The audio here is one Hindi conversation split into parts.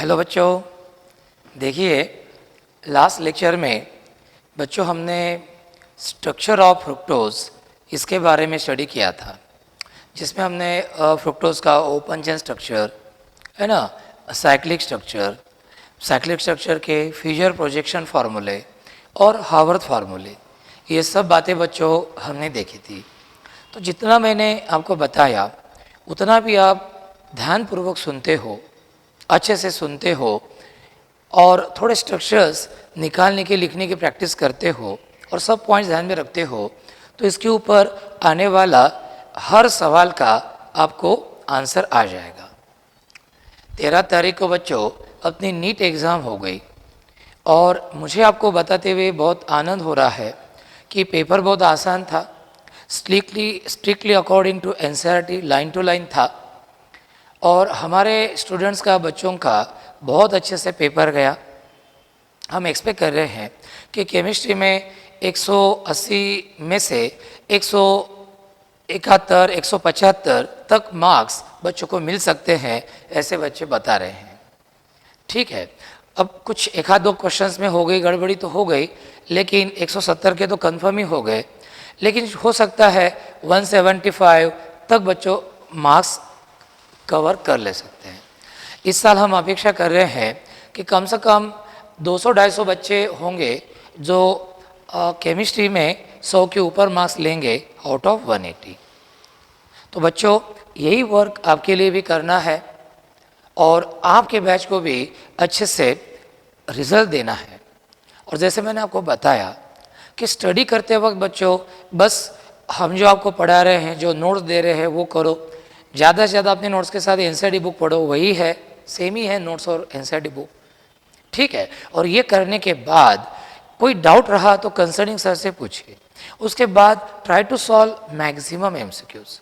हेलो बच्चों, देखिए लास्ट लेक्चर में बच्चों हमने स्ट्रक्चर ऑफ फ्रुक्टोज इसके बारे में स्टडी किया था, जिसमें हमने फ्रुक्टोज का ओपन चेन स्ट्रक्चर है ना, साइक्लिक स्ट्रक्चर के फ्यूचर प्रोजेक्शन फार्मूले और हावर्थ फार्मूले, ये सब बातें बच्चों हमने देखी थी। तो जितना मैंने आपको बताया उतना भी आप ध्यानपूर्वक सुनते हो, अच्छे से सुनते हो और थोड़े स्ट्रक्चर्स निकालने के लिखने की प्रैक्टिस करते हो और सब पॉइंट्स ध्यान में रखते हो, तो इसके ऊपर आने वाला हर सवाल का आपको आंसर आ जाएगा। 13 तारीख को बच्चों अपनी नीट एग्ज़ाम हो गई और मुझे आपको बताते हुए बहुत आनंद हो रहा है कि पेपर बहुत आसान था, strictly according to NCERT line to line था और हमारे स्टूडेंट्स का, बच्चों का बहुत अच्छे से पेपर गया। हम एक्सपेक्ट कर रहे हैं कि केमिस्ट्री में 180 में से 171, 175 तक मार्क्स बच्चों को मिल सकते हैं, ऐसे बच्चे बता रहे हैं। ठीक है, अब कुछ एक आध दो क्वेश्चंस में हो गई गड़बड़ी तो हो गई, लेकिन 170 के तो कंफर्म ही हो गए, लेकिन हो सकता है 175 तक बच्चों मार्क्स कवर कर ले सकते हैं। इस साल हम अपेक्षा कर रहे हैं कि कम से कम 200-250 बच्चे होंगे जो केमिस्ट्री में 100 के ऊपर मार्क्स लेंगे आउट ऑफ 180। तो बच्चों यही वर्क आपके लिए भी करना है और आपके बैच को भी अच्छे से रिजल्ट देना है। और जैसे मैंने आपको बताया कि स्टडी करते वक्त बच्चों बस हम जो आपको पढ़ा रहे हैं, जो नोट्स दे रहे हैं वो करो, ज़्यादा से ज़्यादा अपने नोट्स के साथ एनसीईआरटी बुक पढ़ो, वही है, सेम ही है नोट्स और एनसीईआरटी बुक। ठीक है, और ये करने के बाद कोई डाउट रहा तो कंसर्निंग सर से पूछिए। उसके बाद try to solve maximum MCQs,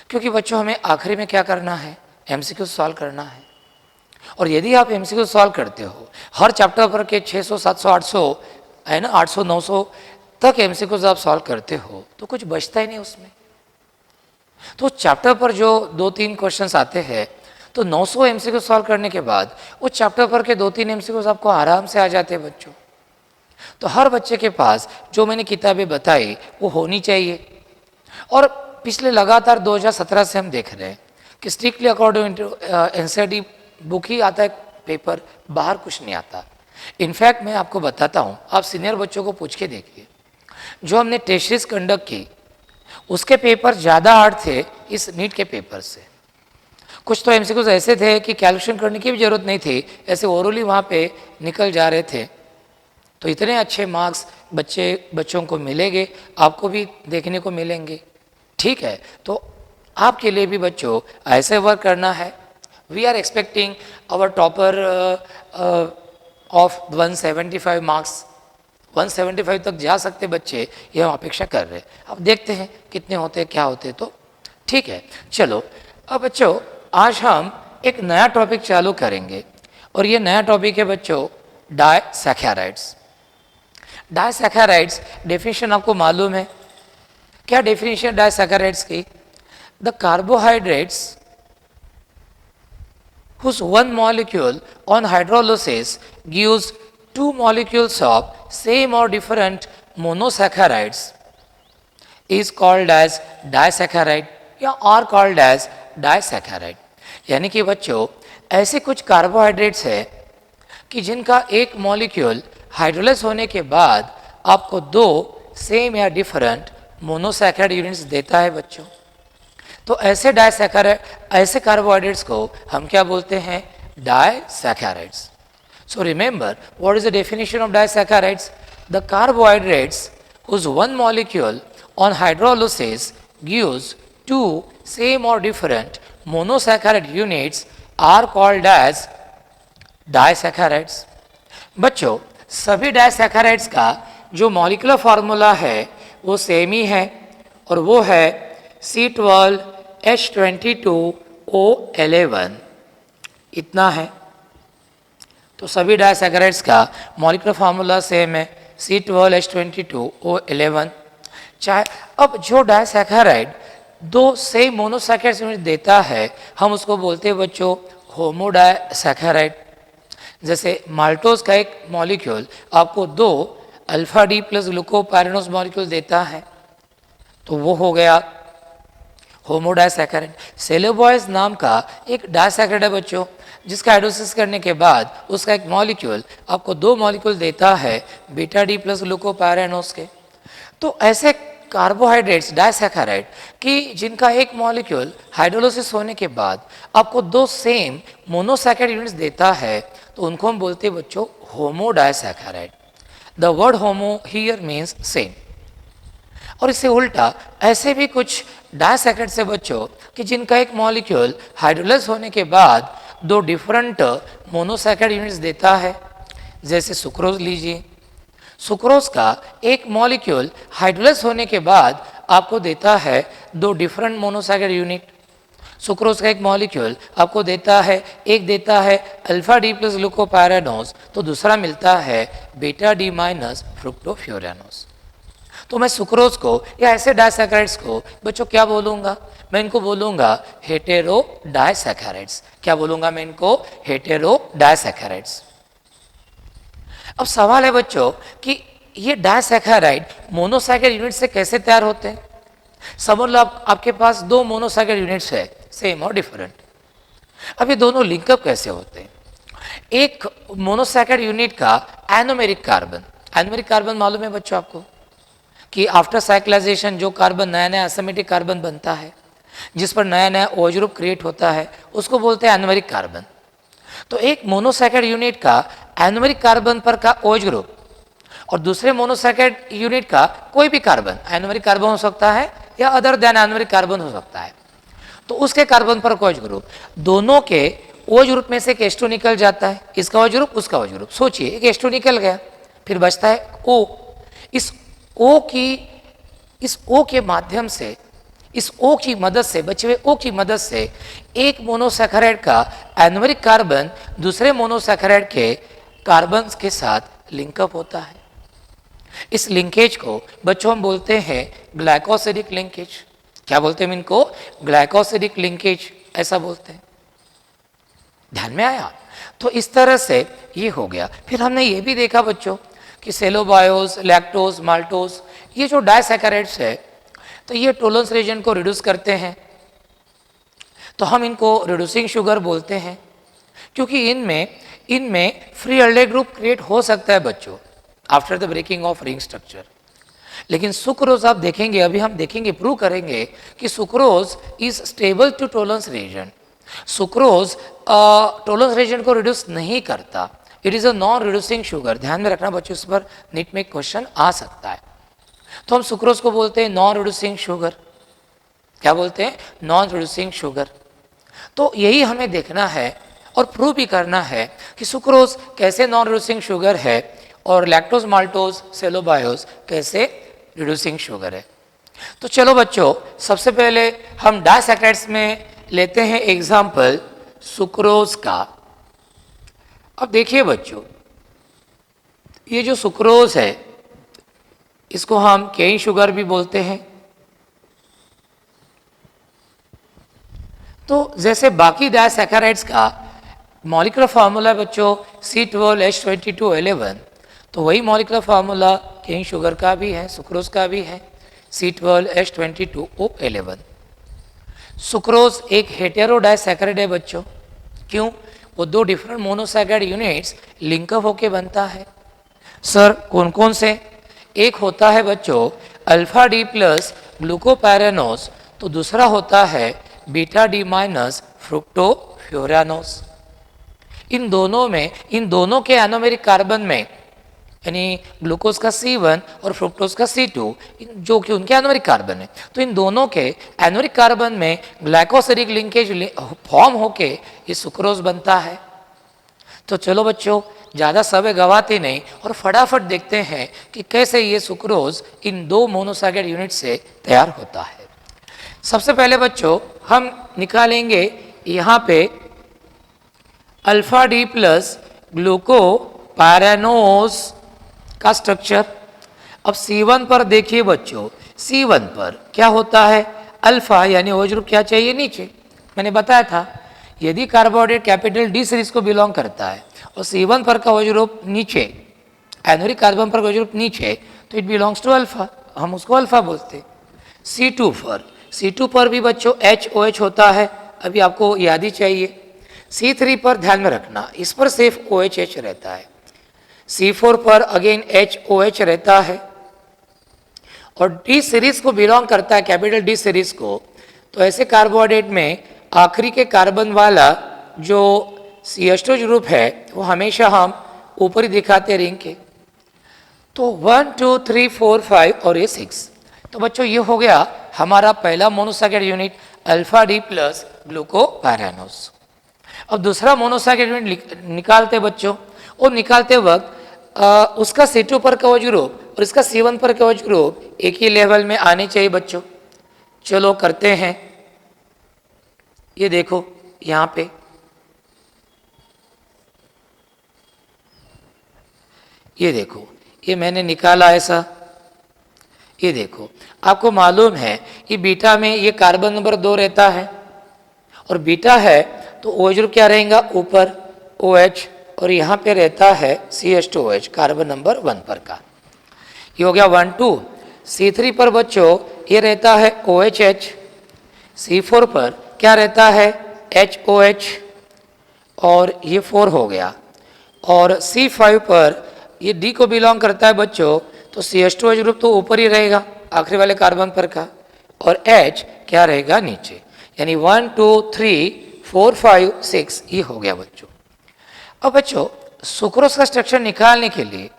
क्योंकि बच्चों हमें आखिरी में क्या करना है, एमसीक्यूज सॉल्व करना है। और यदि आप एमसीक्यूज सॉल्व करते हो, हर चैप्टर पर के 600, 700, 800 है ना, 800, 900 तक एमसीक्यूज आप सॉल्व करते हो तो कुछ बचता ही नहीं उसमें। तो चैप्टर पर जो 2-3 क्वेश्चंस आते हैं तो 900 एमसीक्यू सॉल्व करने के बाद उस चैप्टर पर के 2-3 एमसीक्यूज आपको आराम से आ जाते हैं बच्चों। तो हर बच्चे के पास जो मैंने किताबें बताई वो होनी चाहिए। और पिछले लगातार 2017 से हम देख रहे हैं कि strictly according to NCERT book ही आता है पेपर, बाहर कुछ नहीं आता। इनफैक्ट मैं आपको बताता हूँ, आप सीनियर बच्चों को पूछ के देखिए, जो हमने टेस्ट सीरीज कंडक्ट की उसके पेपर ज़्यादा हार्ड थे इस नीट के पेपर से। कुछ तो एमसीक्यूज ऐसे थे कि कैलकुलेशन करने की भी ज़रूरत नहीं थी, ऐसे ओरली वहाँ पे निकल जा रहे थे। तो इतने अच्छे मार्क्स बच्चों को मिलेंगे, आपको भी देखने को मिलेंगे। ठीक है, तो आपके लिए भी बच्चों ऐसे वर्क करना है। We are expecting our topper of 175 marks, 175 तक जा सकते बच्चे, ये हम अपेक्षा कर रहे हैं। अब देखते हैं कितने होते हैं, क्या होते हैं। तो ठीक है, चलो अब बच्चों आज हम एक नया टॉपिक चालू करेंगे और ये नया टॉपिक है बच्चों डायसैकेराइड्स। डायसैकेराइड्स डेफिनेशन आपको मालूम है क्या? डेफिनेशन डायसैकेराइड्स की, the carbohydrates whose one molecule on hydrolysis gives two molecules of same or different monosaccharides is called as disaccharide या are called as disaccharide। यानी कि बच्चों ऐसे कुछ कार्बोहाइड्रेट्स है कि जिनका एक मॉलिक्यूल हाइड्रोलाइज होने के बाद आपको दो सेम या डिफरेंट मोनोसैकेराइड यूनिट्स देता है बच्चों। तो ऐसे ऐसे कार्बोहाइड्रेट्स को हम क्या बोलते हैं? Disaccharides. So remember what is the definition of disaccharides? The carbohydrates whose one molecule on hydrolysis gives two same or different monosaccharide units are called as disaccharides। बच्चों सभी डायसैकेराइड्स का जो मॉलिक्यूलर फार्मूला है वो सेम ही है और वो है C12H22O11, इतना है। तो सभी डायसैकेराइड्स का मॉलिक्यूलर फार्मूला सेम है, C12H22O11। चाहे अब जो डायसैकेराइड दो सेम मोनोसैकेराइड देता है हम उसको बोलते हैं बच्चों होमोडायसैकेराइड। जैसे माल्टोज का एक मॉलिक्यूल आपको 2 alpha D plus glucopyranose molecule देता है, तो वो हो गया होमोडाइसैकेराइड। सेलोबॉयज नाम का एक डाइसैकेराइड है बच्चों, जिसका हाइड्रोलिसिस करने के बाद उसका एक मॉलिक्यूल आपको 2 मॉलिक्यूल देता है बीटा डी प्लस ग्लूकोपायरेनोज के। तो ऐसे कार्बोहाइड्रेट्स डाइसैकेराइड कि जिनका एक मॉलिक्यूल हाइड्रोलिसिस होने के बाद आपको 2 सेम मोनोसैकेराइड यूनिट्स देता है, तो उनको हम बोलते हैं बच्चों homodisaccharide. The word homo here means same. और इससे उल्टा ऐसे भी कुछ डाइसैकेराइड्स है बच्चों कि जिनका एक मॉलिक्यूल हाइड्रोलाइज होने के बाद 2 डिफरेंट मोनोसैकेराइड यूनिट्स देता है। जैसे सुक्रोज लीजिए, सुक्रोज का एक मॉलिक्यूल हाइड्रोलाइज होने के बाद आपको देता है 2 डिफरेंट मोनोसैकेराइड यूनिट। सुक्रोज का एक मॉलिक्यूल आपको देता है, एक देता है अल्फा डी प्लस ग्लूकोपायरेनोज, तो दूसरा मिलता है बीटा डी माइनस फ्रुक्टोफ्यूरानोज। तो मैं सुक्रोज को या ऐसे डाइसैकेराइड्स को बच्चों क्या बोलूँगा? मैं इनको बोलूँगा हेटेरो डाइसैकेराइड्स। क्या बोलूँगा मैं इनको? Hetero disaccharides. अब सवाल है बच्चों कि ये डाइसैकेराइड मोनोसैकेराइड यूनिट से कैसे तैयार होते हैं? समझ लो आपके पास 2 मोनोसैकेराइड यूनिट्स है, सेम और डिफरेंट। अब ये दोनों लिंकअप कैसे होते हैं? एक मोनोसैकेराइड यूनिट का एनोमेरिक कार्बन, एनोमेरिक कार्बन मालूम है बच्चों आपको कि आफ्टर साइक्लाइजेशन जो कार्बन नया नया एसिमेट्रिक कार्बन बनता है, जिस पर नया नया OH ग्रुप क्रिएट होता है, उसको बोलते हैं एनोमेरिक कार्बन। तो एक मोनोसैकेराइड यूनिट का एनोमेरिक कार्बन पर का OH ग्रुप और दूसरे मोनोसैकेराइड यूनिट का कोई भी कार्बन, एनोमेरिक कार्बन हो सकता है या अदर देन एनोमेरिक कार्बन हो सकता है, तो उसके कार्बन पर OH ग्रुप, दोनों के OH ग्रुप में से एक H2 निकल जाता है, इसका OH ग्रुप उसका OH ग्रुप। सोचिए एक H2 निकल गया, फिर बचता है O। इस O के माध्यम से, इस O की मदद से, बचे हुए O की मदद से एक मोनोसैकेराइड का एनोमेरिक कार्बन दूसरे मोनोसैकेराइड के कार्बन के साथ लिंकअप होता है। इस लिंकेज को बच्चों हम बोलते हैं ग्लाइकोसिडिक लिंकेज। क्या बोलते हैं हम इनको? ग्लाइकोसिडिक लिंकेज, ऐसा बोलते हैं। ध्यान में आया? तो इस तरह से ये हो गया। फिर हमने ये भी देखा बच्चों कि सेलोबायोस, लैक्टोज, माल्टोज, ये जो डाइसैकेराइड्स है, तो ये टोलेंस रीजन को रिड्यूस करते हैं, तो हम इनको रिड्यूसिंग शुगर बोलते हैं, क्योंकि इनमें फ्री एल्डिहाइड ग्रुप क्रिएट हो सकता है बच्चों after the breaking of ring structure. लेकिन सुक्रोज आप देखेंगे, अभी हम देखेंगे, प्रूव करेंगे कि sucrose is stable to Tollens reagent. Sucrose Tollens reagent को रिड्यूस नहीं करता, it is a non reducing sugar. ध्यान में रखना बच्चों, इस पर नीट में क्वेश्चन आ सकता है। तो हम सुक्रोज को बोलते हैं नॉन रिड्यूसिंग शुगर। क्या बोलते हैं? Non reducing sugar. तो यही हमें देखना है और प्रूव भी करना है कि सुक्रोज कैसे नॉन रिड्यूसिंग शुगर है और लैक्टोज, माल्टोज, सेलोबायोस कैसे रिड्यूसिंग शुगर है। तो चलो बच्चों, सबसे पहले हम डाइसैकेराइड्स में लेते हैं एग्जाम्पल सुक्रोज का। अब देखिए बच्चों, ये जो सुक्रोज है इसको हम केन शुगर भी बोलते हैं। तो जैसे बाकी डाइसैकेराइड्स का मॉलिक्यूलर फार्मूला है बच्चों C12H2211, तो वही मॉलिक्यूलर फार्मूला केन शुगर का भी है, सुक्रोज का भी है, C12H22O11। सुक्रोज एक हेटेरो डाइसैकेराइड है बच्चों। क्यों? वो 2 डिफरेंट मोनोसैकेराइड यूनिट्स लिंकअप होके बनता है। सर कौन कौन से? एक होता है बच्चों अल्फा डी प्लस ग्लूकोपायरेनोज, तो दूसरा होता है बीटा डी माइनस फ्रुक्टोफ्यूरानोज। इन दोनों के एनोमेरिक कार्बन में, यानी ग्लूकोज का C1 और फ्रुक्टोज का C2, जो कि उनके एनोमेरिक कार्बन है, तो इन दोनों के एनोमेरिक कार्बन में ग्लाइकोसिडिक लिंकेज फॉर्म होके ये सुक्रोज बनता है। तो चलो बच्चों, ज़्यादा समय गवाते नहीं और फटाफट देखते हैं कि कैसे ये सुक्रोज इन 2 मोनोसैकेराइड यूनिट से तैयार होता है। सबसे पहले बच्चों हम निकालेंगे यहाँ पे अल्फा डी प्लस ग्लूकोपायरेनोज का स्ट्रक्चर। अब C1 पर देखिए बच्चों, C1 पर क्या होता है? अल्फा यानी OH ग्रुप क्या चाहिए? नीचे, मैंने बताया था यदि कार्बोहाइड्रेट कैपिटल डी सीरीज को बिलोंग करता है और C1 पर का OH ग्रुप नीचे, एनोरिक कार्बन पर का OH ग्रुप नीचे, तो इट बिलोंग्स टू अल्फा, हम उसको अल्फा बोलते हैं। C2 पर भी बच्चों HOH होता है, अभी आपको याद ही चाहिए। C3 पर ध्यान में रखना, इस पर सिर्फ OHH रहता है। C4 पर अगेन HOH रहता है और डी सीरीज को बिलोंग करता है, कैपिटल डी सीरीज को, तो ऐसे कार्बोहाइड्रेट में आखिरी के कार्बन वाला जो CH2 ग्रुप है वो हमेशा हम ऊपर ही दिखाते रिंग के। तो 1 2 3 4 5 और ये 6। तो बच्चों ये हो गया हमारा पहला monosaccharide unit alpha D plus glucopyranose. अब दूसरा मोनोसैकेराइड यूनिट निकालते बच्चों, और निकालते वक्त उसका C2 पर का OH ग्रुप और इसका C1 पर का OH ग्रुप एक ही लेवल में आने चाहिए बच्चों। चलो करते हैं, ये देखो यहाँ पे ये देखो, ये मैंने निकाला ऐसा, ये देखो आपको मालूम है कि बीटा में ये कार्बन नंबर 2 रहता है और बीटा है तो OH ग्रुप क्या रहेगा ऊपर OH, और यहाँ पे रहता है CH2OH कार्बन नंबर 1 पर का। ये हो गया 1 2। C3 पर बच्चों ये रहता है OHH, C4 पर क्या रहता है HOH और ये 4 हो गया, और C5 पर ये D को बिलोंग करता है बच्चों, तो CH2OH ग्रुप तो ऊपर ही रहेगा आखिरी वाले कार्बन पर का, और H क्या रहेगा नीचे, यानी 1 2 3 4 5 6 ये हो गया बच्चों। अब बच्चों सुक्रोज का स्ट्रक्चर निकालने के लिए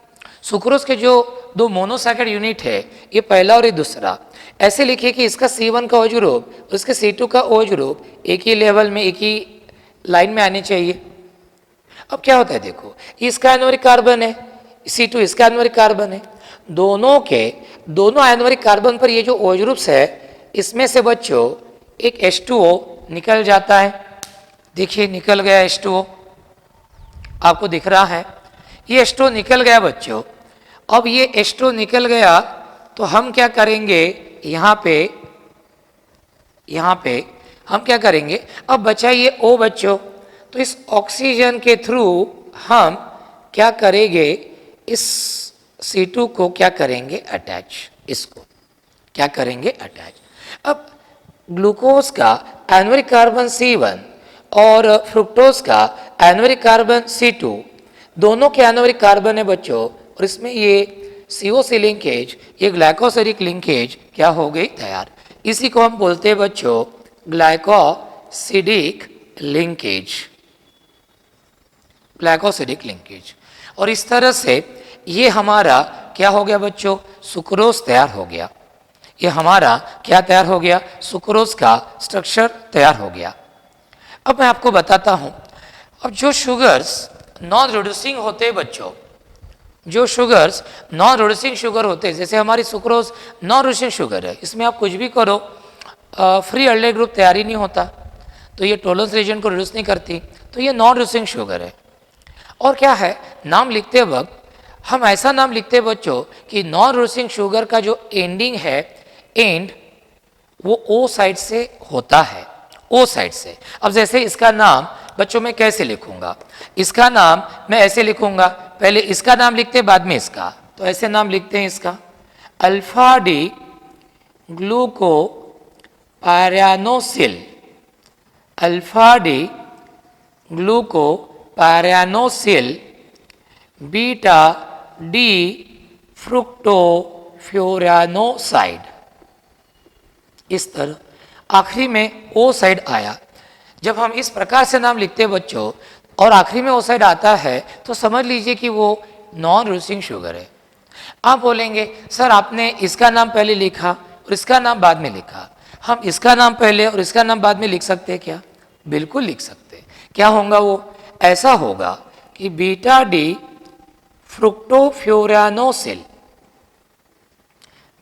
सुक्रोज के जो दो मोनोसैकेराइड यूनिट है, ये पहला और ये दूसरा, ऐसे लिखिए कि इसका C1 का OH ग्रुप और इसके C2 का OH ग्रुप एक ही लेवल में, एक ही लाइन में आने चाहिए। अब क्या होता है देखो, इसका एनोरिक कार्बन है, C2 इसका एनोरिक कार्बन है, दोनों एनोरिक कार्बन पर ये जो OH ग्रुप्स है इसमें से बच्चों एक H2O निकल जाता है। देखिए निकल गया H2O, आपको दिख रहा है ये H2O निकल गया बच्चों। अब ये H2O निकल गया तो हम क्या करेंगे, यहाँ पे हम क्या करेंगे, अब बचा ये O बच्चों, तो इस ऑक्सीजन के थ्रू हम क्या करेंगे, इस C2 को क्या करेंगे अटैच, इसको क्या करेंगे अटैच। अब ग्लूकोज का एनोरिक कार्बन C1 और फ्रुक्टोज का एनोरिक कार्बन C2 दोनों के एनोरिक कार्बन है बच्चों, और इसमें ये COC लिंकेज, ये ग्लाइकोसिडिक लिंकेज क्या हो गई तैयार। इसी को हम बोलते हैं बच्चों ग्लाइकोसिडिक लिंकेज। और इस तरह से ये हमारा क्या हो गया बच्चों, सुक्रोज तैयार हो गया। ये हमारा क्या तैयार हो गया, सुक्रोज का स्ट्रक्चर तैयार हो गया। अब मैं आपको बताता हूं, अब जो शुगर्स नॉन रिड्यूसिंग होते हैं बच्चों, जो शुगर्स नॉन रिड्यूसिंग शुगर होते हैं, जैसे हमारी सुक्रोज नॉन रिड्यूसिंग शुगर है, इसमें आप कुछ भी करो फ्री अल्डेहाइड ग्रुप तैयार ही नहीं होता, तो ये टॉलरेंस रीजन को रिड्यूस नहीं करती, तो ये नॉन रिड्यूसिंग शुगर है। और क्या है, नाम लिखते वक्त हम ऐसा नाम लिखते हैं बच्चों कि नॉन रिड्यूसिंग शुगर का जो एंडिंग है, एंड वो O साइड से होता है, O साइड से। अब जैसे इसका नाम बच्चों मैं कैसे लिखूंगा, इसका नाम मैं ऐसे लिखूंगा, पहले इसका नाम लिखते हैं बाद में इसका, तो ऐसे नाम लिखते हैं इसका alpha D glucopyranosyl, alpha D glucopyranosyl beta D fructofuranoside, इस तरह आखिरी में O साइड आया। जब हम इस प्रकार से नाम लिखते हैं बच्चों और आखिरी में O साइड आता है, तो समझ लीजिए कि वो नॉन रिड्यूसिंग शुगर है। आप बोलेंगे सर आपने इसका नाम पहले लिखा और इसका नाम बाद में लिखा, हम इसका नाम पहले और इसका नाम बाद में लिख सकते हैं क्या? बिल्कुल लिख सकते हैं। क्या होगा वो, ऐसा होगा कि beta D fructofuranosyl,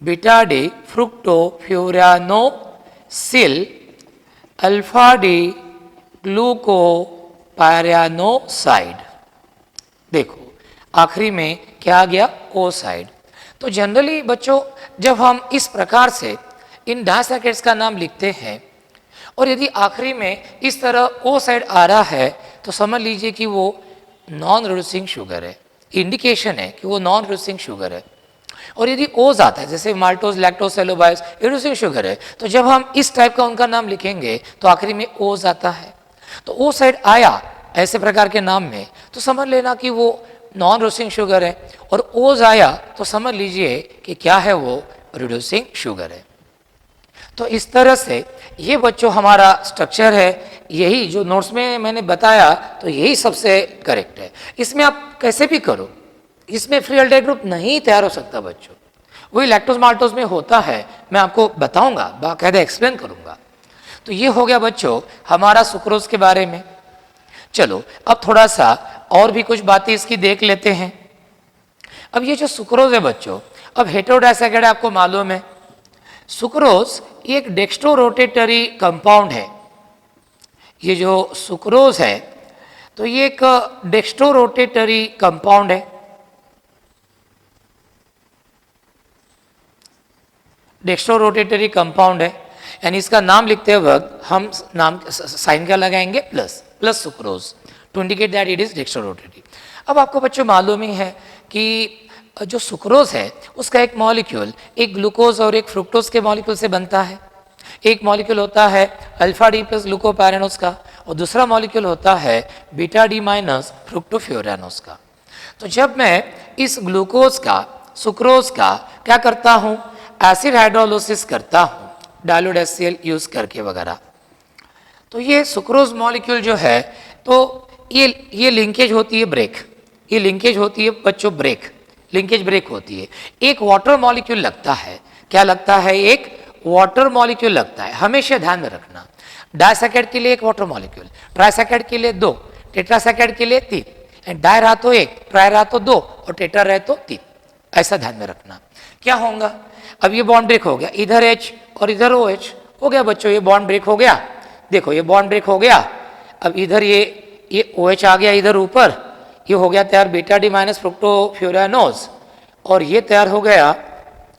beta D fructofuranosyl alpha D glucopyranoside. देखो आखिरी में क्या आ गया, O साइड। तो जनरली बच्चों जब हम इस प्रकार से इन डायसैकेराइड्स का नाम लिखते हैं और यदि आखिरी में इस तरह ओ साइड आ रहा है तो समझ लीजिए कि वो नॉन रिड्यूसिंग शुगर है, इंडिकेशन है कि वो नॉन रिड्यूसिंग शुगर है। और यदि ओज आता है जैसे माल्टोज, लैक्टोज, सेलोबाइस, रिड्यूसिंग शुगर है, तो जब हम इस टाइप का उनका नाम लिखेंगे तो आखिरी में ओज आता है, तो ओ साइड आया ऐसे प्रकार के नाम में तो समझ लेना कि वो नॉन रिड्यूसिंग शुगर है, और ओज आया तो समझ लीजिए कि क्या है, वो रिड्यूसिंग शुगर है। तो इस तरह से ये बच्चों हमारा स्ट्रक्चर है, यही जो नोट्स में मैंने बताया तो यही सबसे करेक्ट है। इसमें आप कैसे भी करो, इसमें फ्री अल्डेहाइड ग्रुप नहीं तैयार हो सकता बच्चों, वही लैक्टोज माल्टोज में होता है, मैं आपको बताऊंगा, बाकायदा एक्सप्लेन करूंगा। तो ये हो गया बच्चों हमारा सुक्रोज के बारे में। चलो अब थोड़ा सा और भी कुछ बातें इसकी देख लेते हैं। अब ये जो सुक्रोज है बच्चों, अब हेटेरोडाइसैकेराइड आपको मालूम है, सुक्रोज एक डेक्स्ट्रोरोटेटरी कंपाउंड है। ये जो सुक्रोज है तो ये एक डेक्स्ट्रोरोटेटरी कंपाउंड है, डेक्स्ट्रोरोटेटरी कंपाउंड है, यानी इसका नाम लिखते वक्त हम नाम साइन क्या लगाएंगे, plus, plus sucrose to indicate that it is dextrorotatory. अब आपको बच्चों मालूम ही है कि जो सुक्रोज है उसका एक मॉलिक्यूल एक ग्लूकोज और एक फ्रुक्टोज के मॉलिक्यूल से बनता है। एक मॉलिक्यूल होता है अल्फा डी प्लस ग्लूकोपैरानोज का, और दूसरा मॉलिक्यूल होता है बीटा डी माइनस फ्रुक्टोफ्यूरानोज का। तो जब मैं इस ग्लूकोज का, सुक्रोज का क्या करता हूँ, एसिड हाइड्रोलिसिस करता हूँ डाइल्यूट HCl यूज करके वगैरह, तो ये सुक्रोज मॉलिक्यूल जो है तो ये लिंकेज होती है ब्रेक, ये लिंकेज होती है बच्चों ब्रेक, लिंकेज ब्रेक होती है। एक वाटर मॉलिक्यूल लगता है, क्या लगता है, एक वाटर मॉलिक्यूल लगता है, हमेशा ध्यान में रखना। डाइसैकेराइड के लिए एक वाटर मॉलिक्यूल, ट्राइसैकेराइड के लिए 2, टेट्रासैकेराइड के लिए 3, एंड डाई रहा तो 1, ट्राई रहा तो 2 और टेट्रा रहे तो 3, ऐसा ध्यान में रखना। क्या होगा, अब ये बॉन्ड ब्रेक हो गया, इधर H और इधर OH हो गया बच्चों, ये बॉन्ड ब्रेक हो गया, देखो ये बॉन्ड ब्रेक हो गया। अब इधर ये OH आ गया इधर ऊपर, ये हो गया तैयार बीटा डी माइनस फ्रुक्टोफ्यूरानोज, और ये तैयार हो गया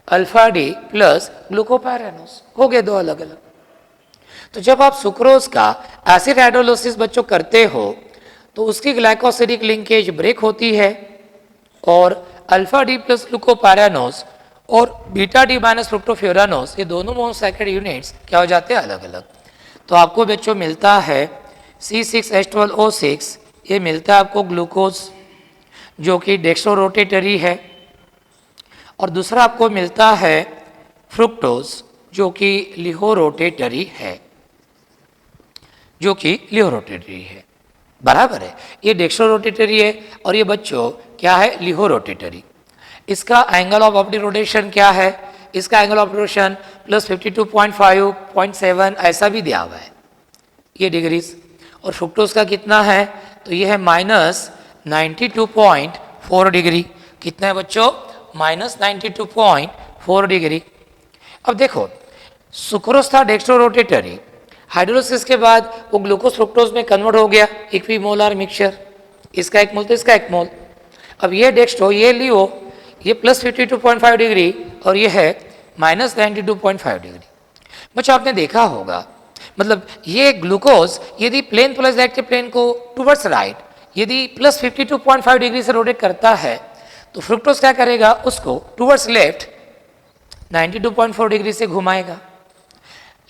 अल्फा डी प्लस ग्लूकोपैरानोज, हो गए दो अलग अलग। तो जब आप सुक्रोज का एसिड हाइड्रोलिसिस बच्चों करते हो तो उसकी ग्लाइकोसिडिक लिंकेज ब्रेक होती है, और अल्फा डी प्लस ग्लूकोपैरानोज और बीटा डी माइनस फ्रुक्टोफ्यूरानोज ये दोनों मोनोसैकेराइड यूनिट्स क्या हो जाते हैं, अलग अलग। तो आपको बच्चों मिलता है C6H12O6, ये मिलता है आपको ग्लूकोज जो कि डेक्स्ट्रोरोटेटरी है, और दूसरा आपको मिलता है फ्रुक्टोज जो कि लिहोरोटेटरी है, जो कि लिहोरोटेटरी है, बराबर है। ये डेक्स्ट्रोरोटेटरी है और ये बच्चों क्या है, लिहोरोटेटरी। इसका एंगल ऑफ ऑप्टिक रोटेशन क्या है, इसका एंगल ऑफ रोटेशन प्लस 52.5, 0.7 ऐसा भी दिया हुआ है ये डिग्रीज। और फ्रुक्टोज का कितना है, तो ये है माइनस 92.4 डिग्री। कितना है बच्चों, माइनस 92.4 डिग्री। अब देखो सुक्रोज था डेक्स्ट्रोरोटेटरी, हाइड्रोलिसिस के बाद वो ग्लूकोज फ्रुक्टोज में कन्वर्ट हो गया इक्विमोलर मिक्सचर, इसका एक मोल तो इसका एक मोल। अब ये डेक्स्ट्रो, ये लियो, ये प्लस 52.5 डिग्री और ये है माइनस 92.5 डिग्री। बच्चों आपने देखा होगा, मतलब ये ग्लूकोज यदि प्लेन प्लस दैट के प्लेन को टुवर्ड्स राइट यदि प्लस 52.5 डिग्री से रोटेट करता है तो फ्रुक्टोज क्या करेगा, उसको टुवर्ड्स लेफ्ट 92.4 डिग्री से घुमाएगा।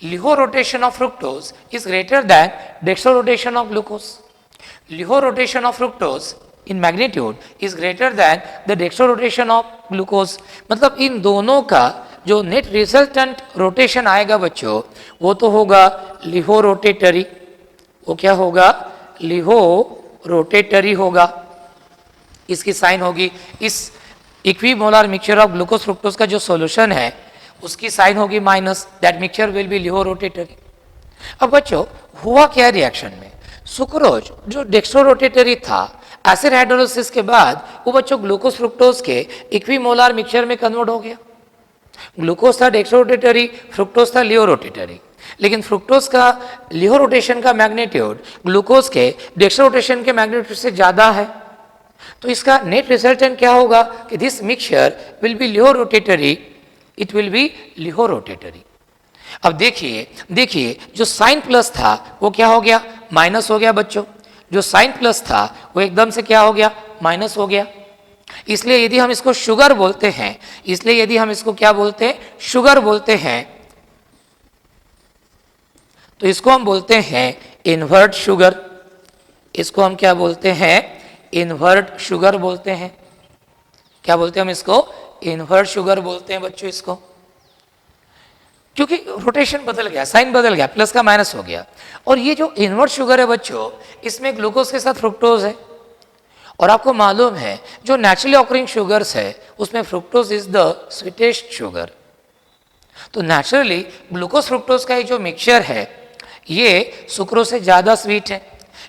Laevo rotation of fructose is greater than dextro rotation of glucose. Laevo rotation of fructose in magnitude is greater than the dextro rotation of glucose। मतलब इन दोनों का जो नेट रिजल्टेंट रोटेशन आएगा बच्चों वो तो होगा लिहो रोटेटरी, वो क्या होगा, लिहो रोटेटरी होगा। इसकी साइन होगी, इस equimolar mixture of glucose fructose का जो सॉल्यूशन है उसकी साइन होगी minus, that mixture will be laevo rotatory. अब बच्चों हुआ क्या रिएक्शन में, सुक्रोज जो डेक्स्ट्रो रोटेटरी था एसिड हाइड्रोलिसिस के बाद वो बच्चों ग्लूकोज फ्रुक्टोज के इक्विमोलर मिक्सचर में कन्वर्ट हो गया। ग्लूकोज था डेक्स्ट्रो रोटेटरी, फ्रुक्टोज था लियो रोटेटरी, लेकिन फ्रुक्टोज का लिहो रोटेशन का मैग्नीट्यूड ग्लूकोज के डेक्स्ट्रो रोटेशन के मैग्नीट्यूड से ज़्यादा है। तो इसका नेट रिजल्टेंट क्या होगा कि this mixture will be laevo rotatory, it will be laevo rotatory. अब देखिए देखिए, जो साइन प्लस था वो क्या हो गया, माइनस हो गया बच्चों। जो साइन प्लस था वो एकदम से क्या हो गया, माइनस हो गया। इसलिए यदि हम इसको शुगर बोलते हैं, इसलिए यदि हम इसको क्या बोलते हैं, शुगर बोलते हैं, तो इसको हम बोलते हैं इन्वर्ट शुगर। इसको हम क्या बोलते हैं, इन्वर्ट शुगर बोलते हैं। क्या बोलते हैं हम इसको, इन्वर्ट शुगर बोलते हैं बच्चों इसको, क्योंकि रोटेशन बदल गया, साइन बदल गया, प्लस का माइनस हो गया। और ये जो इन्वर्ट शुगर है बच्चों, इसमें ग्लूकोज के साथ फ्रुक्टोज है। और आपको मालूम है जो नेचुरली ऑकरिंग शुगर्स है उसमें fructose is the sweetest sugar. तो नेचुरली ग्लूकोज फ्रुक्टोज का ये जो मिक्सचर है ये सुक्रोज से ज़्यादा स्वीट है।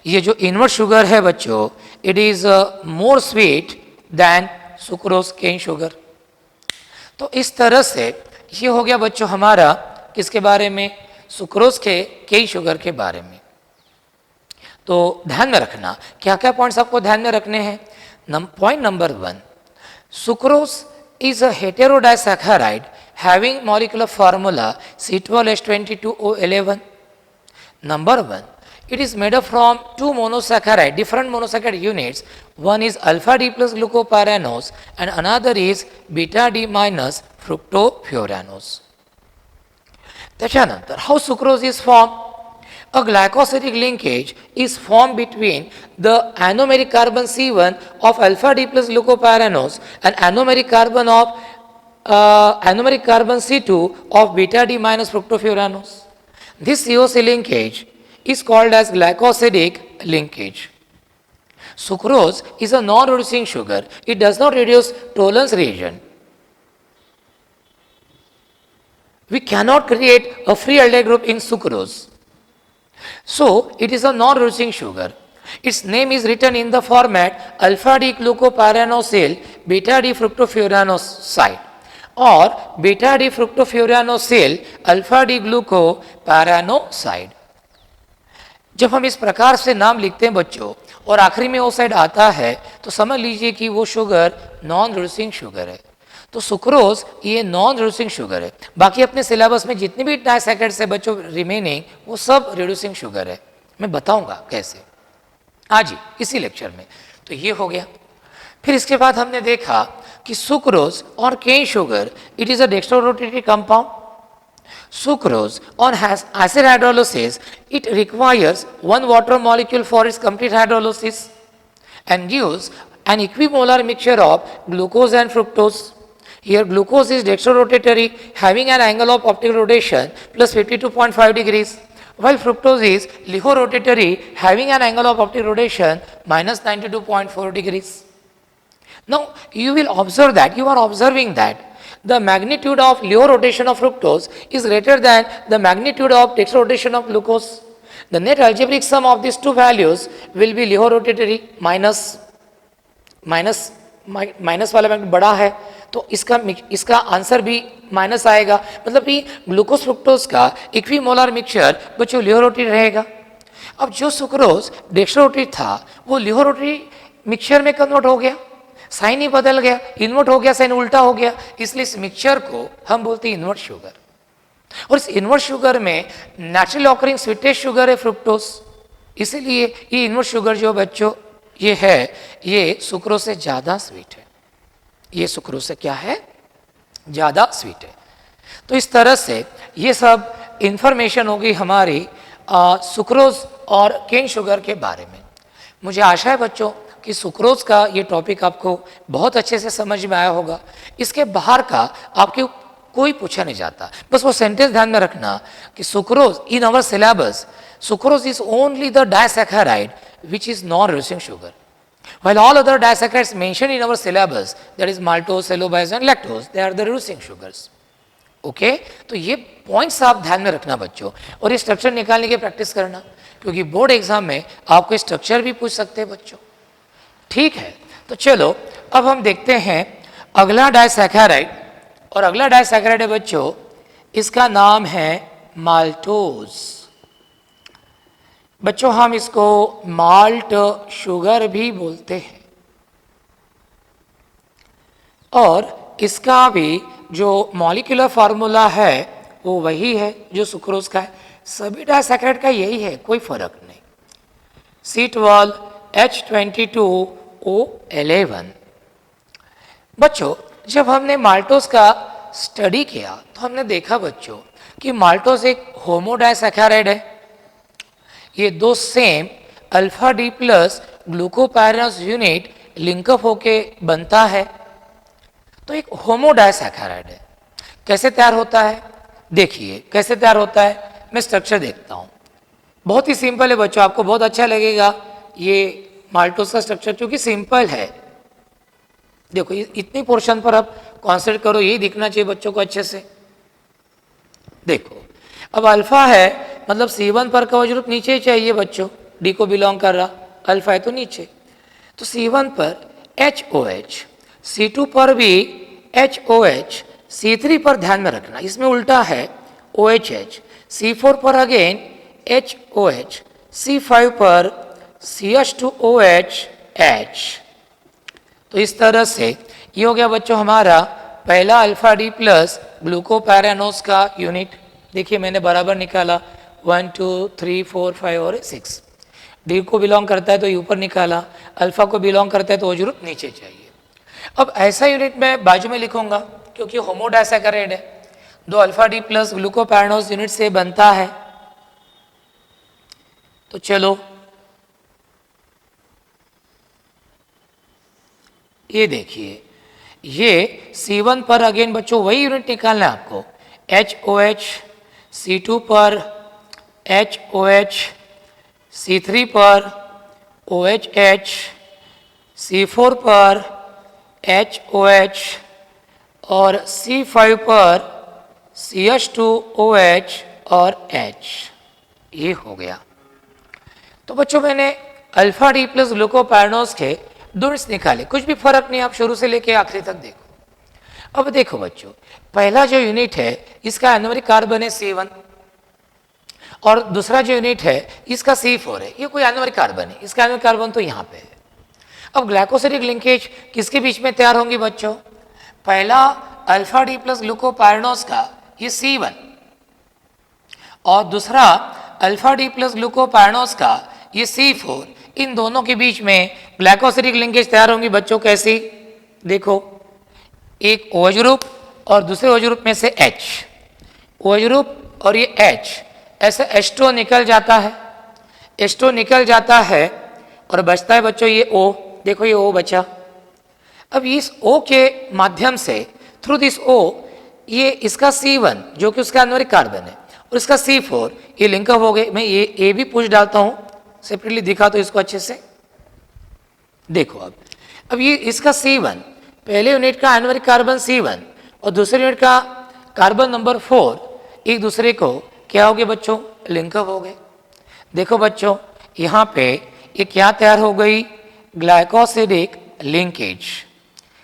ये जो इन्वर्ट शुगर है बच्चों, it is more sweet than sucrose cane sugar. तो इस तरह से ये हो गया बच्चों हमारा किसके बारे में, सुक्रोज के केन शुगर के बारे में। तो ध्यान में रखना क्या क्या पॉइंट्स आपको ध्यान में रखने हैं। Point number 1, sucrose is a heterodisaccharide having molecular formula C12H22O11. Number 1, it is made up from two monosaccharide, different monosaccharide units. One is alpha D plus glucopyranose and another is beta D minus fructofuranose. त्याच्यानंतर how sucrose is formed? A glycosidic linkage is formed between the anomeric carbon C1 of alpha D plus glucopyranose and anomeric carbon C2 of beta D minus fructofuranose. This COC linkage is called as glycosidic linkage. Sucrose is a non-reducing sugar. It does not reduce Tollens region. We cannot create a free aldehyde group in sucrose. So it is a non-reducing sugar. Its name is written in the format alpha D glucopyranosyl beta D fructofuranose और beta D fructofuranosyl alpha D ग्लूकोपैरानोसाइड। जब हम इस प्रकार से नाम लिखते हैं बच्चों और आखिरी में ओसाइड आता है तो समझ लीजिए कि वो शुगर नॉन रिड्यूसिंग शुगर है। तो सुक्रोज ये नॉन रिड्यूसिंग शुगर है। बाकी अपने सिलेबस में जितने भी डाइसैकेराइड्स है बच्चों रिमेनिंग वो सब रिड्यूसिंग शुगर है। मैं बताऊंगा कैसे आज ही इसी लेक्चर में। तो ये हो गया। फिर इसके बाद हमने देखा कि सुक्रोज और cane sugar it is a dextrorotatory compound. Sucrose on has acid hydrolysis, it requires one water molecule for its complete hydrolysis and gives an equimolar mixture of glucose and fructose. Here glucose is dextrorotatory having an angle of optical rotation plus 52.5 degrees, while fructose is lithorotatory having an angle of optical rotation minus 92.4 degrees. Now you will observe that, you are observing that the magnitude of Leo rotation of fructose is greater than the magnitude of dextro rotation of glucose. The net algebraic sum of these two values will be Leo rotatory minus वाला मैग्नेट बड़ा है तो इसका आंसर भी माइनस आएगा। मतलब कि ग्लूकोज फ्रुक्टोज का इक्विमोलर मिक्सचर बच्चों लियो रोटरी रहेगा। अब जो सुक्रोज डेक्स्ट्रो रोटरी था वो लियो रोटरी मिक्सचर में कन्वर्ट हो गया, साइन ही बदल गया, इन्वर्ट हो गया, साइन उल्टा हो गया, इसलिए इस मिक्सचर को हम बोलते हैं इन्वर्ट शुगर। और इस इन्वर्ट शुगर में नेचुरल ऑकरिंग स्वीटेस्ट शुगर है फ्रुक्टोज, इसीलिए ये इन्वर्ट शुगर जो बच्चों ये है ये सुक्रोज से ज़्यादा स्वीट है। ये सुक्रोज से क्या है, ज़्यादा स्वीट है। तो इस तरह से ये सब इंफॉर्मेशन होगी हमारी सुक्रोज और केन शुगर के बारे में। मुझे आशा है बच्चों कि सुक्रोज का ये टॉपिक आपको बहुत अच्छे से समझ में आया होगा। इसके बाहर का आपके कोई पूछा नहीं जाता, बस वो सेंटेंस ध्यान में रखना कि sucrose in our syllabus sucrose is only the disaccharide which is non-reducing sugar, while all other disaccharides mentioned in our syllabus, that is maltose, cellulose and lactose, they are the reducing sugars. Okay तो ये पॉइंट्स आप ध्यान में रखना बच्चों, और ये स्ट्रक्चर निकालने की प्रैक्टिस करना, क्योंकि बोर्ड एग्जाम में आपको स्ट्रक्चर भी पूछ सकते हैं बच्चों। ठीक है, तो चलो अब हम देखते हैं अगला डाइसैकेराइड, और अगला डाइसैकेराइड है बच्चों, इसका नाम है माल्टोज। बच्चों हम इसको माल्ट शुगर भी बोलते हैं, और इसका भी जो मॉलिक्यूलर फार्मूला है वो वही है जो सुक्रोज का है, सभी डाइसैकेराइड का यही है, कोई फर्क नहीं। Seat wall H22O11। बच्चों जब हमने माल्टोज का स्टडी किया तो हमने देखा बच्चों कि माल्टोज एक होमोडाइसैकेराइड है। ये दो same alpha D plus glucopyranose unit link up होके बनता है, तो एक होमोडाइसैकेराइड है। कैसे तैयार होता है, देखिए कैसे तैयार होता है। मैं स्ट्रक्चर देखता हूँ, बहुत ही सिंपल है बच्चों, आपको बहुत अच्छा लगेगा ये माल्टोज का स्ट्रक्चर क्योंकि सिंपल है। देखो इतनी पोर्शन पर आप कॉन्सेंट्रेट करो, यही दिखना चाहिए बच्चों को अच्छे से। देखो अब अल्फा है मतलब C1 पर का वज्र नीचे ही चाहिए बच्चों, डी को बिलोंग कर रहा, अल्फा है तो नीचे, तो C1 पर HOH, C2 पर भी HOH, C3 पर ध्यान में रखना इसमें उल्टा है OHH, C4 पर अगेन HOH, C5 पर CH2OH H। तो इस तरह से ये हो गया बच्चों हमारा पहला अल्फा डी प्लस ग्लूकोपैरानोस का यूनिट। देखिए मैंने बराबर निकाला 1 2 3 4 5 और 6। डी को बिलोंग करता है तो ये ऊपर निकाला, अल्फा को बिलोंग करता है तो वो जरूर नीचे चाहिए। अब ऐसा यूनिट मैं बाजू में लिखूंगा क्योंकि होमोडाइसैकेराइड है, दो अल्फा डी प्लस ग्लूकोपैरानोस यूनिट से बनता है। तो चलो ये देखिए, ये C1 पर अगेन बच्चों वही यूनिट निकालना है आपको, HOH, C2 पर HOH, C3 पर OHH, C4 पर HOH और C5 पर CH2OH और H। ये हो गया। तो बच्चों मैंने अल्फा डी प्लस ग्लूकोपैरानोस के दो यूनिट्स निकाले, कुछ भी फर्क नहीं, आप शुरू से लेके आखिरी तक देखो। अब देखो बच्चों पहला जो यूनिट है इसका एनोमरिक कार्बन है C1 और दूसरा जो यूनिट है इसका C4 है, ये कोई एनोमरिक कार्बन है, इसका एनोमरिक कार्बन तो यहाँ पे है। अब ग्लाइकोसिडिक लिंकेज किसके बीच में तैयार होंगी बच्चों, पहला अल्फा डी प्लस ग्लूकोपैरानोस का ये C1 और दूसरा अल्फा डी प्लस ग्लूकोपैरानोस का ये C4, इन दोनों के बीच में ग्लाइकोसिडिक लिंकेज तैयार होंगी बच्चों। कैसी, देखो एक OH ग्रुप और दूसरे OH ग्रुप में से H, OH ग्रुप और ये H, ऐसे H2 निकल जाता है, H2 निकल जाता है और बचता है बच्चों ये O, देखो ये O बचा। अब इस O के माध्यम से थ्रू दिस O ये इसका C1 जो कि उसका एनोमरिक कार्बन है और इसका C4 ये लिंकअप हो गए। मैं ये भी पूछ डालता हूँ सेपरेटली, दिखा तो इसको अच्छे से देखो। अब ये इसका C1 पहले यूनिट का एनोमरिक कार्बन C1 और दूसरे यूनिट का कार्बन नंबर 4 एक दूसरे को क्या हो गए बच्चों, लिंकअप हो गए। देखो बच्चों यहाँ पे ये क्या तैयार हो गई, ग्लाइकोसिडिक लिंकेज।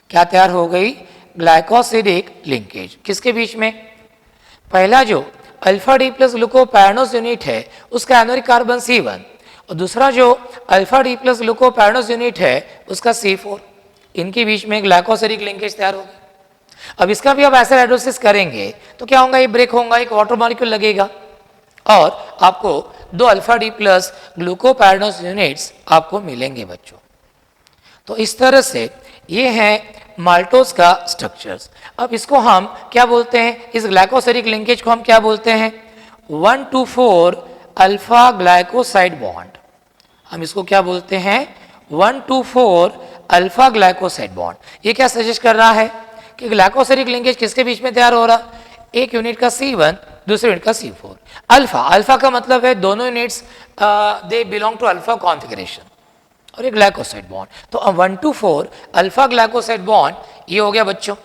क्या तैयार हो गई, ग्लाइकोसिडिक लिंकेज। किसके बीच में, पहला जो अल्फा डी प्लस ग्लूकोपैरानोस यूनिट है उसका एनोमरिक कार्बन C1 और दूसरा जो अल्फा डी प्लस ग्लूकोपैरानोस यूनिट है उसका C4, इनके बीच में ग्लाइकोसिडिक लिंकेज तैयार होगी। अब इसका भी आप एसिड हाइड्रोलिसिस करेंगे तो क्या होगा, ये ब्रेक होगा, एक वाटर मॉलिक्यूल लगेगा और आपको दो अल्फा डी प्लस ग्लूकोपैरानोस यूनिट्स आपको मिलेंगे बच्चों। तो इस तरह से ये है माल्टोज का स्ट्रक्चर्स। अब इसको हम क्या बोलते हैं, इस ग्लाइकोसिडिक लिंकेज को हम क्या बोलते हैं, 1,2,4 अल्फा ग्लाइकोसाइड बॉन्ड। हम इसको क्या बोलते हैं, 1,2,4 अल्फा ग्लाइकोसाइड बॉन्ड। ये क्या सजेस्ट कर रहा है कि ग्लाइकोसिडिक लिंकेज किसके बीच में तैयार हो रहा, एक यूनिट का C1 दूसरे यूनिट का C4। अल्फा का मतलब है दोनों units they belong to alpha configuration और ये ग्लाइकोसाइड बॉन्ड। तो 1,2,4 अल्फा ग्लाइकोसाइड बॉन्ड ये हो गया बच्चों।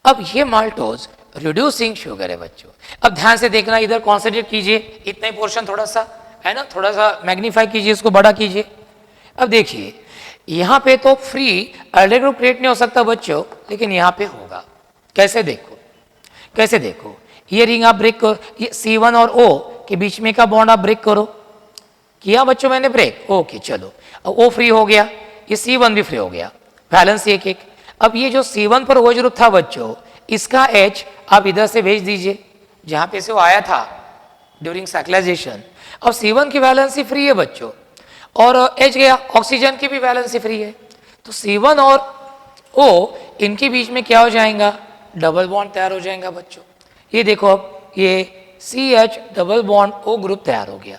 अब ये माल्टोज रिड्यूसिंग शुगर है बच्चों। अब ध्यान से देखना, इधर कॉन्सेंट्रेट कीजिए, इतना ही पोर्शन थोड़ा सा है ना, थोड़ा सा मैग्नीफाई कीजिए, इसको बड़ा कीजिए। अब देखिए यहाँ पे तो फ्री अल्डेहाइड ग्रुप क्रिएट नहीं हो सकता बच्चों, लेकिन यहाँ पे होगा। कैसे देखो, कैसे देखो, ये रिंग आप ब्रेक करो, ये C1 और O के बीच में का बॉन्ड आप ब्रेक करो, किया बच्चों मैंने ब्रेक, ओके चलो। अब O फ्री हो गया, ये C1 भी फ्री हो गया, बैलेंस एक। अब ये जो C1 पर OH ग्रुप था बच्चों, इसका H आप इधर से भेज दीजिए, जहाँ पे से वो आया था ड्यूरिंग साइक्लाइजेशन। अब C1 की वैलेंसी फ्री है बच्चों, और H गया, ऑक्सीजन की भी वैलेंसी फ्री है, तो C1 और O इनके बीच में क्या हो जाएगा, डबल बॉन्ड तैयार हो जाएगा बच्चों। ये देखो अब ये CH double bond O group तैयार हो गया।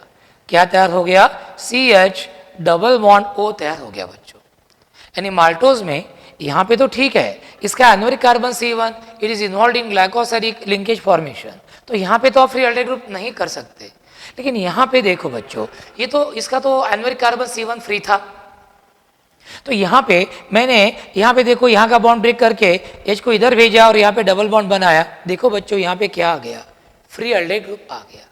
क्या तैयार हो गया, CH डबल बॉन्ड O तैयार हो गया बच्चों। यानी माल्टोज में यहाँ पे तो ठीक है, इसका anomeric carbon C1 it is involve in glycosidic linkage formation, तो यहाँ पे तो आप फ्री अल्डेहाइड ग्रुप नहीं कर सकते। लेकिन यहाँ पे देखो बच्चों, ये तो इसका तो एनोरिक कार्बन C1 फ्री था, तो यहाँ पे मैंने यहाँ पे देखो यहाँ का बॉन्ड ब्रेक करके H को इधर भेजा और यहाँ पे डबल बॉन्ड बनाया। देखो बच्चों यहाँ पे क्या आ गया, फ्री अल्डेहाइड ग्रुप आ गया।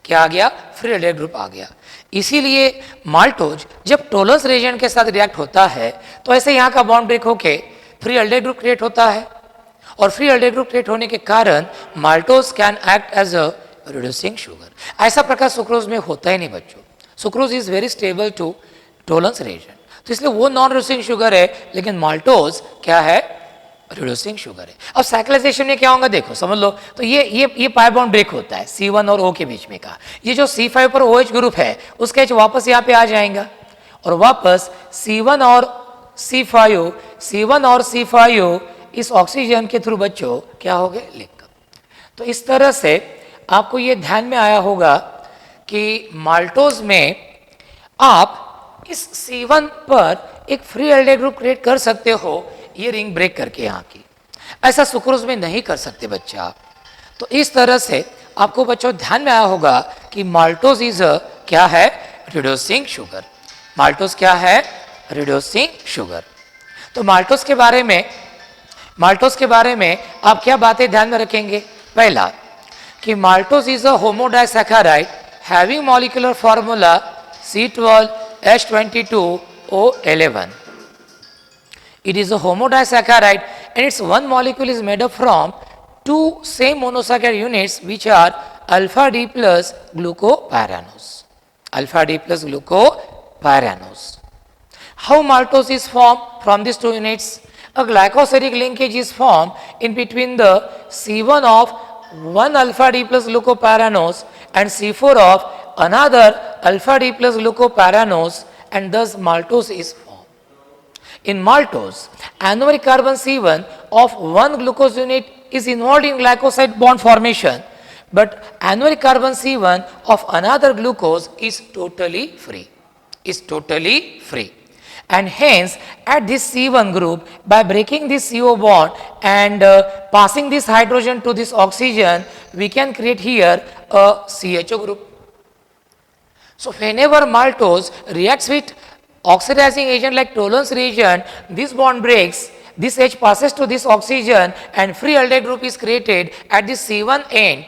क्या आ गया, फ्री अल्डेहाइड ग्रुप आ गया। इसीलिए माल्टोज जब टोलेंस रिएजेंट के साथ रिएक्ट होता है तो ऐसे यहाँ का बॉन्ड ब्रेक होके फ्री अल्डेहाइड ग्रुप क्रिएट होता है, और फ्री अल्डेहाइड ग्रुप क्रिएट होने के कारण maltose can act as a reducing sugar. ऐसा प्रकार सुक्रोज में होता ही नहीं बच्चों। Sucrose is very stable to Tollens reagent, तो इसलिए वो नॉन रिड्यूसिंग शुगर है, लेकिन माल्टोज क्या है, रिड्यूसिंग शुगर है। अब साइक्लाइजेशन में क्या होगा देखो, समझ लो। तो ये पाई बॉन्ड ब्रेक होता है C1 और O के बीच में का। ये जो C5 पर OH ग्रुप है उसका H वापस यहाँ पे आ जाएगा, और वापस C1 और C5 इस ऑक्सीजन के थ्रू बच्चों क्या हो गए, लिंक। तो इस तरह से आपको ये ध्यान में आया होगा कि माल्टोज में आप इस C1 पर एक फ्री अल्डेहाइड ग्रुप क्रिएट कर सकते हो, ये रिंग ब्रेक करके यहाँ की। ऐसा सुक्रोज में नहीं कर सकते बच्चे आप। तो इस तरह से आपको बच्चों ध्यान में आया होगा कि माल्टोज इज क्या है, रिड्यूसिंग शुगर। माल्टोज क्या है, रिड्यूसिंग शुगर। तो माल्टोज के बारे में आप क्या बातें ध्यान में रखेंगे, पहला कि maltose is a homodisaccharide having molecular formula C12H22O11। It is a homodisaccharide and its one molecule is made up from two same monosaccharide units which are alpha D plus glucopyranose. Alpha D plus glucopyranose. How maltose is formed from these two units? A glycosidic linkage is formed in between the C1 of one alpha D plus glucopyranose and C4 of another alpha D plus glucopyranose, and thus maltose is formed. In maltose, anomeric carbon C1 of one glucose unit is involved in glycoside bond formation, but anomeric carbon C1 of another glucose is totally free. And hence, at this C1 group, by breaking this CO bond and passing this hydrogen to this oxygen, we can create here a CHO group. So, whenever maltose reacts with oxidizing agent like toleranz reagent, this bond breaks, this H passes to this oxygen and free aldehyde group is created at this C1 end.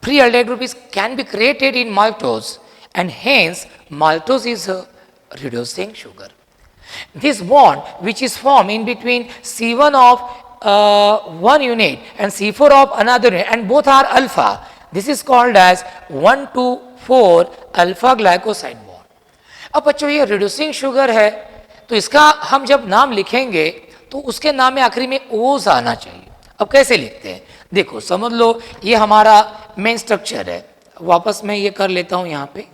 Free aldehyde group can be created in maltose, and hence maltose is a reducing sugar. This bond which is formed in between C1 of one unit and C4 of another unit, and both are alpha, this is called as 1,2,4 alpha glycoside bond. अब बच्चों ये रिड्यूसिंग शुगर है, तो इसका हम जब नाम लिखेंगे तो उसके नाम में आखिरी में ओज आना चाहिए। अब कैसे लिखते हैं देखो, समझ लो ये हमारा मेन स्ट्रक्चर है। वापस मैं ये कर लेता हूं यहाँ पे।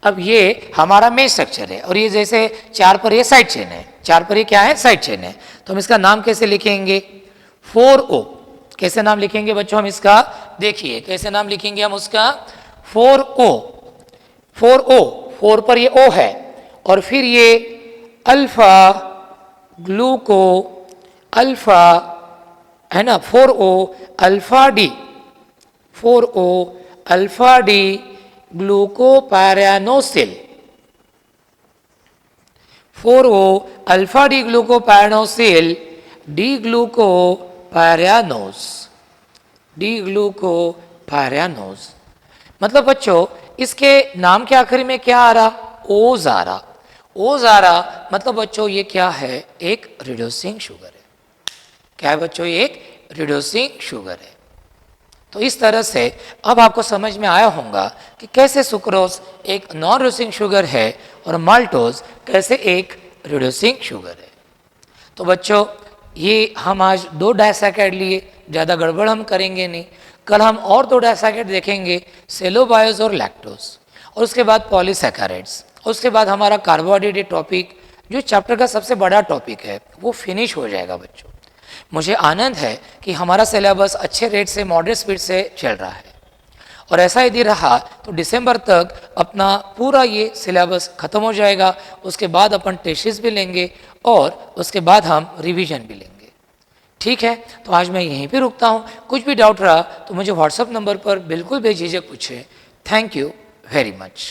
अब ये हमारा मेन स्ट्रक्चर है और ये जैसे 4 पर ये साइड चेन है, 4 पर ये क्या है, साइड चेन है। तो हम इसका नाम कैसे लिखेंगे, 4O। कैसे नाम लिखेंगे बच्चों हम इसका, देखिए कैसे नाम लिखेंगे हम उसका, 4O। 4 पर ये O है और फिर ये अल्फा ग्लूको अल्फा है ना, 4O alpha D, 4O alpha D glucopyranosyl, 4O alpha D glucopyranosyl D glucopyranose. मतलब बच्चों इसके नाम के आखिर में क्या आ रहा, ओज आ रहा। ओज आ रहा मतलब बच्चों ये क्या है, एक रिड्यूसिंग शुगर है। क्या है बच्चों, ये एक रिड्यूसिंग शुगर है। तो इस तरह से अब आपको समझ में आया होगा कि कैसे सुक्रोज एक नॉन रिड्यूसिंग शुगर है और माल्टोज कैसे एक रिड्यूसिंग शुगर है। तो बच्चों ये हम आज 2 डायसैकेड लिए, ज़्यादा गड़बड़ हम करेंगे नहीं। कल हम और 2 डायसैकेड देखेंगे, सेलोबायोस और लैक्टोज, और उसके बाद पॉलीसैकेराइड्स, और उसके बाद हमारा कार्बोहाइड्रेट टॉपिक जो चैप्टर का सबसे बड़ा टॉपिक है वो फिनिश हो जाएगा बच्चों। मुझे आनंद है कि हमारा सिलेबस अच्छे रेट से, मॉडरेट स्पीड से चल रहा है, और ऐसा यदि रहा तो दिसंबर तक अपना पूरा ये सिलेबस ख़त्म हो जाएगा। उसके बाद अपन टेस्ट्स भी लेंगे और उसके बाद हम रिवीजन भी लेंगे। ठीक है, तो आज मैं यहीं पे रुकता हूँ। कुछ भी डाउट रहा तो मुझे व्हाट्सएप नंबर पर बिल्कुल बेझिझक पूछें। Thank you very much.